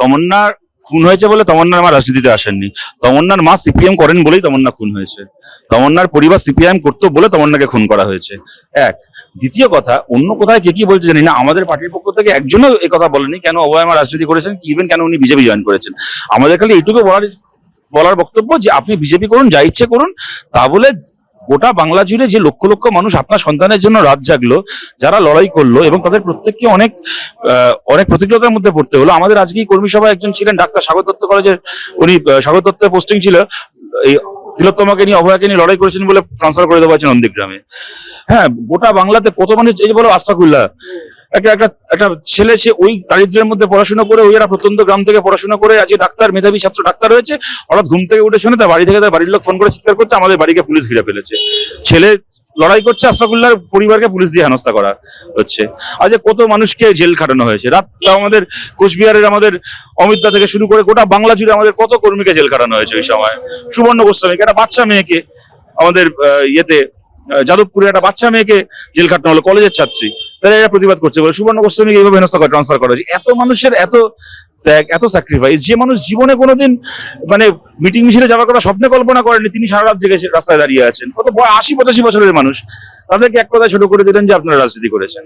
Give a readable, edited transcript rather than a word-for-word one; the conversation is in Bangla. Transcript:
তমন্না খুন হয়েছে বলে তমন্নার মা রাজনীতিতে আসেননি, তমন্নার মা সিপিএম করেন বলেই তমন্না খুন হয়েছে, তমন্নার পরিবার সিপিআইএম করতো বলে তমন্নাকে খুন করা হয়েছে। এক, দ্বিতীয় কথা, অন্য কোথায় কে কি বলছে জানি না, আমাদের পার্টির পক্ষ থেকে একজনও এই কথা বলেনি কেন অভয় মা রাজনীতি করেছেন, ইভেন কেন উনি বিজেপি জয়েন করেছেন। আমাদের খালি এইটুকু বলার বক্তব্য যে আপনি বিজেপি করুন, যা ইচ্ছে করুন, তা বলে গোটা বাংলা জুড়ে যে লক্ষ লক্ষ মানুষ আপনার সন্তানের জন্য রাত জাগলো, যারা লড়াই করলো এবং তাদের প্রত্যেককে অনেক অনেক প্রতিকূলতার মধ্যে পড়তে হলো। আমাদের আজকেই কর্মী সভায় একজন ছিলেন ডাক্তার সাগর দত্ত কলেজের, উনি সাগর দত্তের পোস্টিং ছিল, এই তিলোত্তমাকে নিয়ে অভয়াকে নিয়ে লড়াই করেছেন বলে ট্রান্সফার করে দেওয়া হয়েছে নন্দীগ্রামে। হ্যাঁ, গোটা বাংলাতে কত মানুষ, এই যে বলো আশফাকুল্লাহ, একটা একটা একটা ছেলে, সে ওই দারিদ্র্যের মধ্যে পড়াশোনা করে, ওই একটা প্রত্যন্ত গ্রাম থেকে পড়াশোনা করে আজকে ডাক্তার, মেধাবী ছাত্র ডাক্তার হয়েছে, হঠাৎ ঘুম থেকে উঠে শুনে তার বাড়ি থেকে তার বাড়ির লোক ফোন করে চিৎকার করছে আমাদের বাড়িকে পুলিশ ঘিরে ফেলেছে। ছেলে লড়াই করছে, আশফাকুল্লাহর পরিবারকে পুলিশ দিয়ে হেনস্থা করা হচ্ছে। আজকে কত মানুষকে জেল খাটানো হয়েছে, রাত আমাদের কোচবিহারের আমাদের অমিতদা থেকে শুরু করে গোটা বাংলা জুড়ে আমাদের কত কর্মীকে জেল খাটানো হয়েছে ওই সময়। সুবর্ণ গোস্বামীকে, একটা বাচ্চা মেয়েকে, আমাদের ইয়েতে যাদবপুরে একটা বাচ্চা মেয়েকে জেল খাটানো হলো, কলেজের ছাত্রী, তারা এরা প্রতিবাদ করছে বলে সুবর্ণ গোস্বামীকে এইভাবে হেনস্থা করে ট্রান্সফার করা হয়েছে। এত মানুষের এত ত্যাগ, এত স্যাক্রিফাইস, যে মানুষ জীবনে কোনোদিন মানে মিটিং মিছিলে যাওয়ার কথা স্বপ্নে কল্পনা করেনি, তিনি সারা রাত জেগে রাস্তায় দাঁড়িয়ে আছেন। কত 80-85 বছরের মানুষ, তাদেরকে এক কথায় ছোট করে দিলেন যে আপনারা রাজনীতি করেছেন।